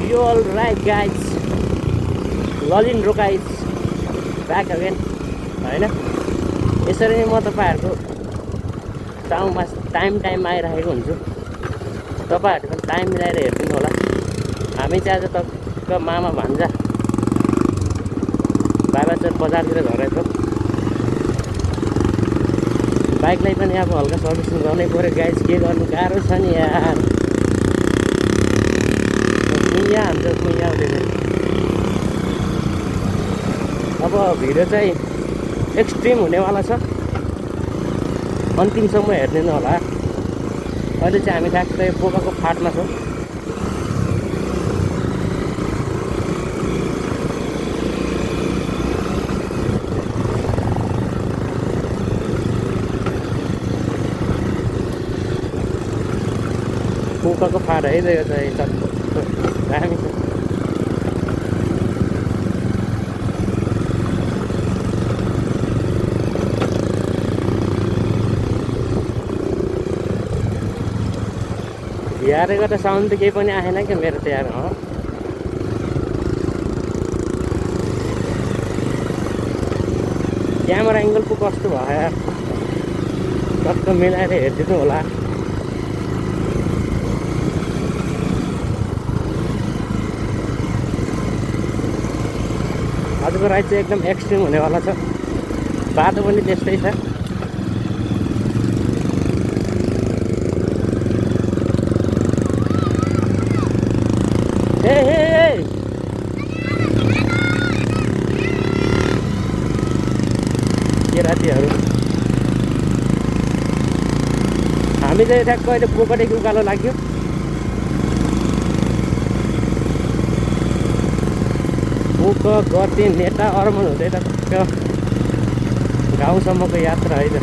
You all right guys, ललिन रोकाइज back again होइन। यसरी नै म तपाईँहरूको ठाउँमा टाइममा आइरहेको हुन्छु। तपाईँहरूले पनि टाइम मिलाएर हेरिदिनु होला। हामी चाहिँ आज तपाईँको मामा भान्जा बाबाचोर बजारतिर झरेको। बाइकलाई पनि अब हल्का सर्भिसिङ गर्नै पऱ्यो गाइज, के गर्नु गाह्रो छ नि यार। कुइया हान्छ कुइया आउँदैन। अब भिडियो चाहिँ एक्सट्रिम हुनेवाला छ, अन्तिमसम्म हेरिदिनु होला। अहिले चाहिँ हामी ठ्याक्कै पोकाको फाटमा छौँ। पोकाको फाट है यो चाहिँ दामी छ। यारेको त साउन्ड त केही पनि आएन क्या मेरो त यार। क्यामेरा एङ्गल पो कस्तो भयो यार, टक्क मिलाएर हेरिदिनु होला। आजको राइड चाहिँ एकदम एक्सट्रिम हुनेवाला छ। बाटो पनि त्यस्तै छ। केरातीहरू हामी चाहिँ ठ्याक्क अहिले पोखरीको उकालो लाग्यो। पोक गति नेटा अर्मन हुँदै टक्क गाउँसम्मको यात्रा है त।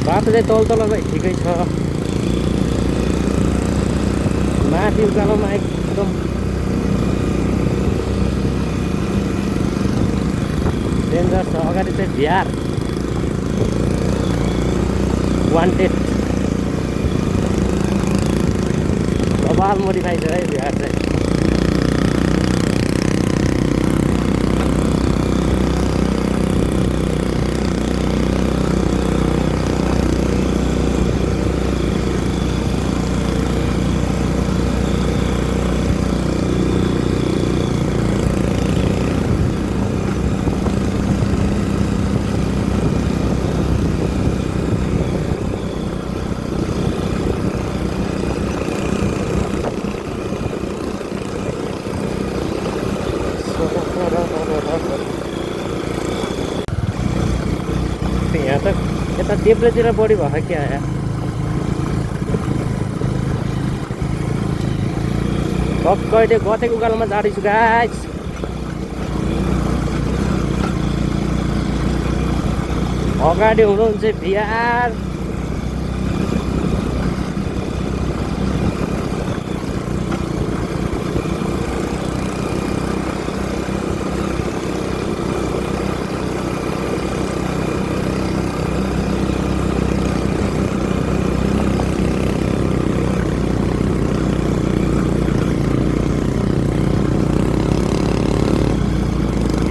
बाटो चाहिँ तल ठिकै छ। माथि उकालोमा एकदम डेन्जर छ। अगाडि चाहिँ बिहार वान्टेड बबाल मोडिफाई छ है बिहार चाहिँ। यहाँ त यता देब्रेतिर बढी भयो क्या यार। टक्क अहिले गतेको उकालोमा जाँदैछु गाइस। अगाडि हुनुहुन्छ बिहार।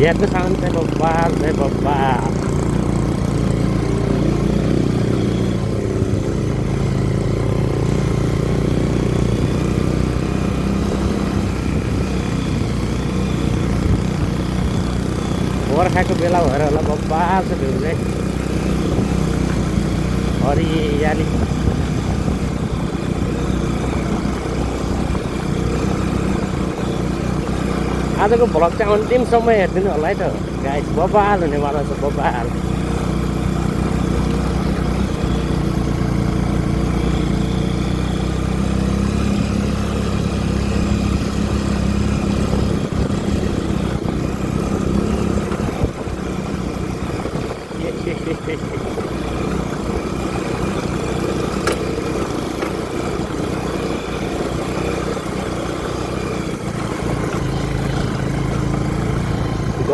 बिहारको साउन्ड चाहिँ बब्बाल। बर्खाको बेला भएर होला बब्बाल छ भ्यू चाहिँ हरियाली। आजको भ्लग चाहिँ अन्तिमसम्म हेरिदिनु होला है त गाइस। बब्बाल हुनेवाला छ बब्बाल।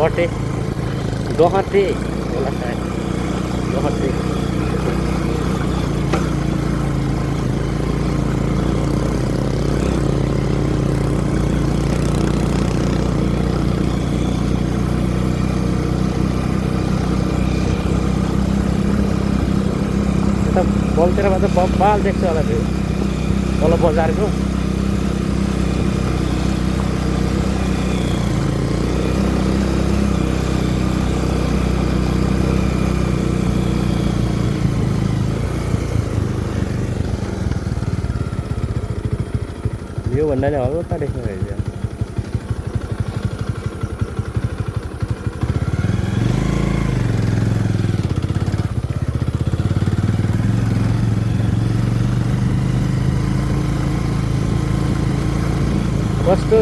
गटे गहटे होला सायद गहटे बलतिरमा त बब्बाल देख्छ होला त्यो तल बजारको यो भन्दा नि हल्का देख्नु रहेछ कस्तो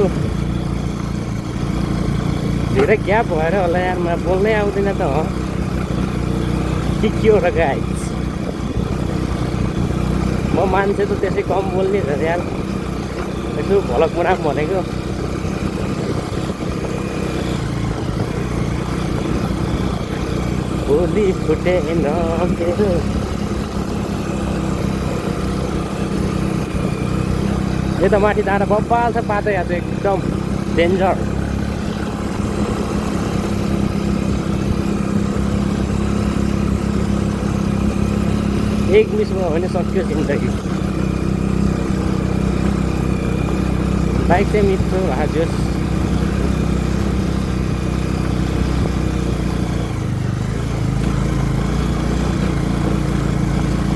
धेरै ग्याप भएर होला यार म बोल्नै आउँदैन त हो के हो र गाइस म मान्छे त त्यसै कम बोल्ने र यार यसो भलक मुनाक भनेको भोलि फुटेन मेरो यता माथि डाँडा बब्बाल छ बाटो यहाँ चाहिँ एकदम डेन्जर एक मिसमा भने सक्यो जिन्दगी बाइक चाहिँ मिठो हजुर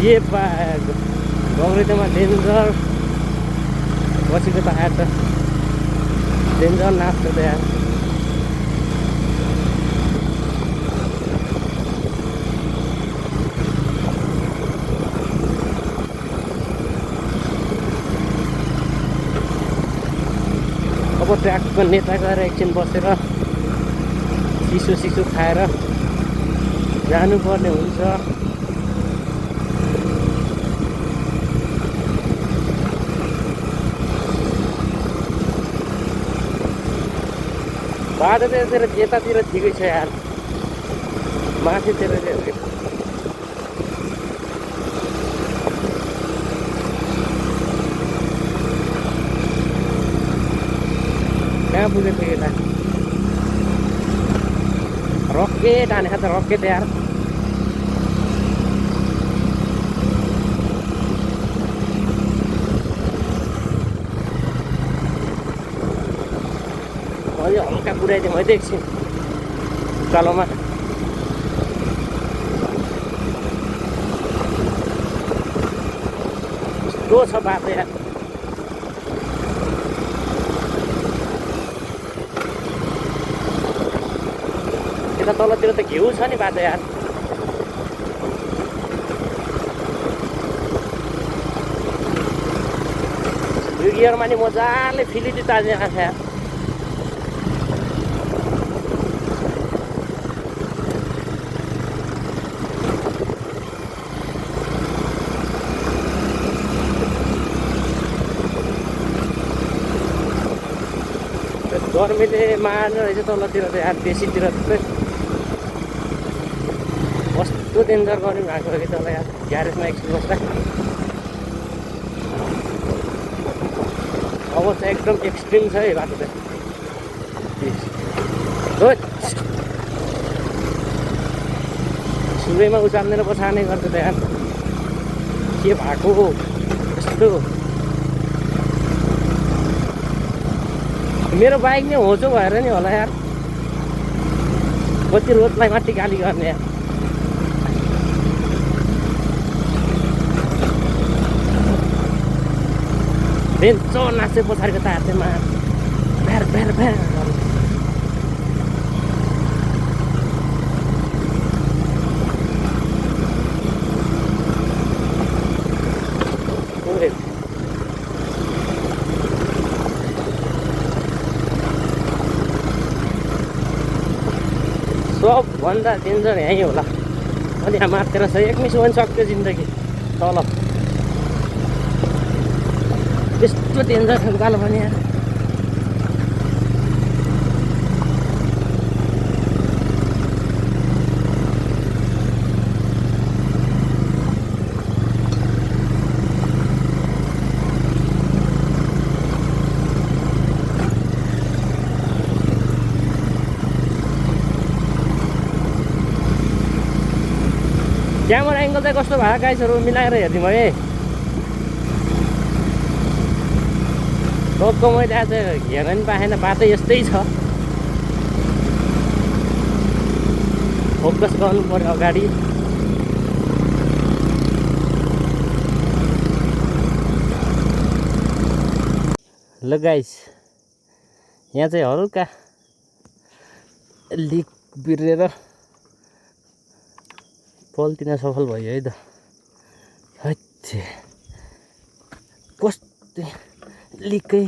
ये गौरीमा डेन्जर बसेको त आएर त डेन्जर नाच्छ त यहाँ अब ट्र्याकको नेता गएर एकछिन बसेर सिसो खाएर जानुपर्ने हुन्छ बाटो चाहिँ यतातिर ठिकै छ यार माथितिर चाहिँ कहाँ पुगेको थियो यता रकेट हानेको त रकेट यार अलि हल्का पुऱ्याइदिएँ मैले एकछिन उकालोमा कस्तो छ बाटो यार यता तलतिर त घिउ छ नि बाटो यार दुई गियरमा नि मजाले फिलिटी तान्ने आएको छ यार गर्मीले मार्ने रहेछ तलतिर त यार बेसीतिर थुप्रै कस्तो डेन्जर गर्मी भएको कि तल यार ग्यारेजमा एकछिन बस्दा अब चाहिँ एकदम एक्सट्रिम छ है बाटो चाहिँ सुरैमा उचाल्नेर बसार्ने गर्छ त यार के भएको हो यस्तो मेरो बाइक नै होचो भएर नि होला यार कति रोडलाई माथि गाली गर्ने यार बेन्चो नाच्दै पछाडिको तारमा भ्यार भ्यार भ्यार सबभन्दा डेन्जर यहीँ होला अनि यहाँ मात्र छ एक मिस पनि सक्यो जिन्दगी तल त्यस्तो डेन्जर छ उकालो पनि यहाँ क्यामेरा एङ्गल चाहिँ कस्तो भयो गाइसहरू मिलाएर हेरिदिउँ है। टक्क मैले आज हेर्न पनि पाएन, बाटो यस्तै छ। फोकस गर्नु पर्यो अगाडि। ल गाइस, यहाँ चाहिँ हल्का लिक बिर्रेर पल्टिन सफल भयो है त। हच्छे कस्तो लिकै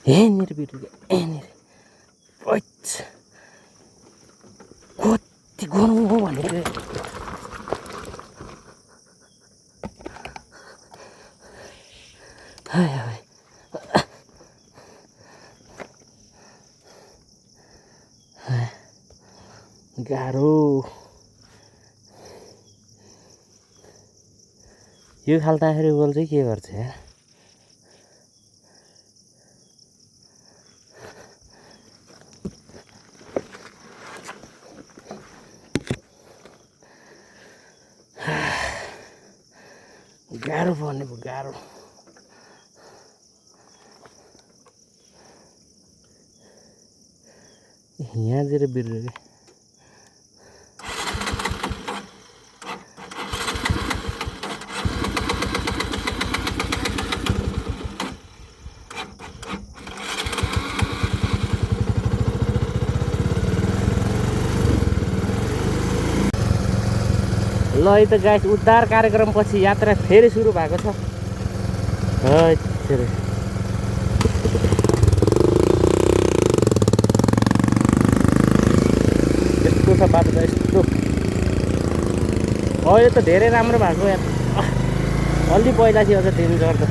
यहाँनिर बिर्रेको, यहाँनिर कति गरौँ हो भनेको। गाह्रो यो खाल्दाखेरि गोल चाहिँ के गर्छ यार। गाह्रो पर्ने पो गाह्रो। यहाँतिर बिर्यो कि ल है त गाइस, उद्धार कार्यक्रम पछि यात्रा फेरि सुरु भएको छ। यस्तो छ बाटो त यस्तो। अहिले त धेरै राम्रो भएको यार, अलि पहिला थियो अझ डेन्जर त।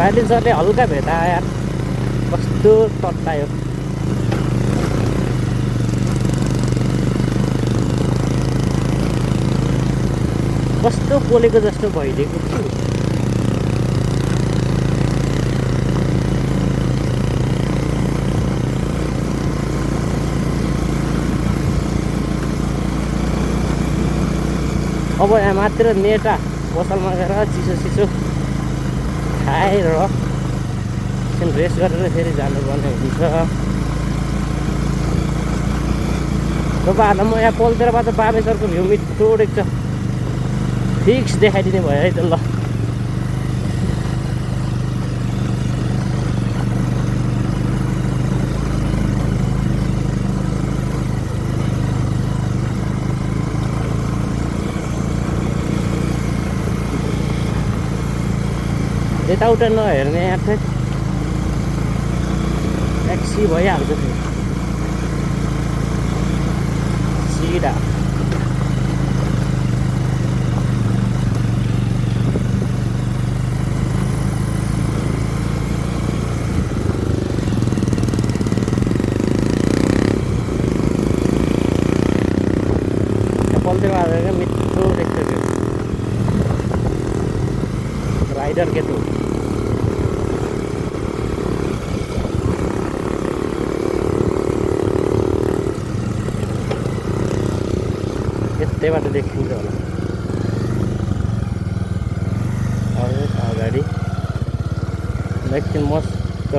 साइलेन्सरले हल्का भेटायो यार, कस्तो तत्तायो। कस्तो पोलेको जस्तो भइदिएको छु। अब यहाँ मात्र नेटा पसलमा गएर चिसो खाएर एकछिन रेस्ट गरेर फेरि जानुपर्ने हुन्छ। तपाईँहरूलाई म यहाँ पोलतिरबाट बाबेश्वरको भ्यू मिठो देख्छ, फिक्स देखाइदिने भयो है त। ल यताउता नहेर्ने यहाँ चाहिँ ट्याक्सी भइहाल्छ फेरि सिधा। पल्तिर मिठो देख्छ त्यो राइडर के तू। यस्तैबाट देखिन्छ होला अगाडि। एकछिन मस्त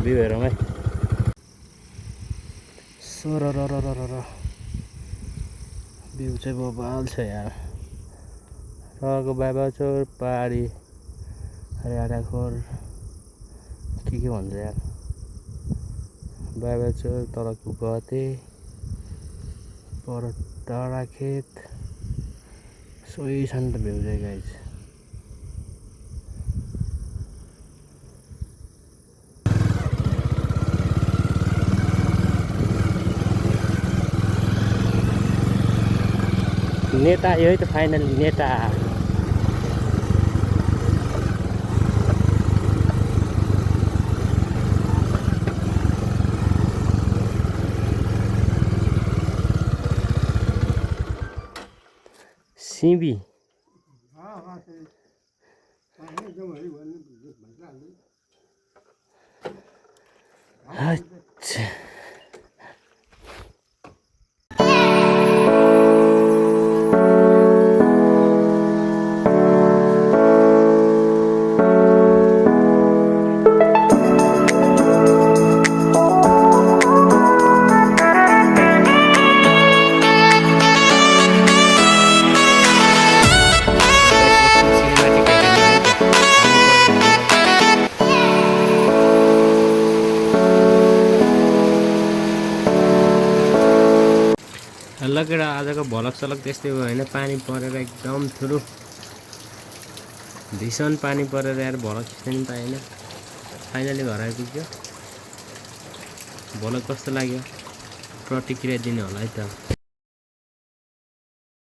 भ्यू हेरौँ है। सोर भ्यू चाहिँ बबाल छ यार। रको बाबाचोर पहाडी हरियाडाखोर के भन्छ यार। बाबाचोर तलको गते पर टाढा खेत सोही छन् त भ्यू चाहिँ गाइस। नेटा यही त फाइनली नेटा। सिबी अच्छा ल केटा आजको भलक सलक त्यस्तै भयो होइन पानी परेर एकदम ठुलो भीषण पानी परेर यार भलक खिच्न पनि पाएन फाइनली घर आइपुग्यो भलक कस्तो लाग्यो प्रतिक्रिया दिनु होला है त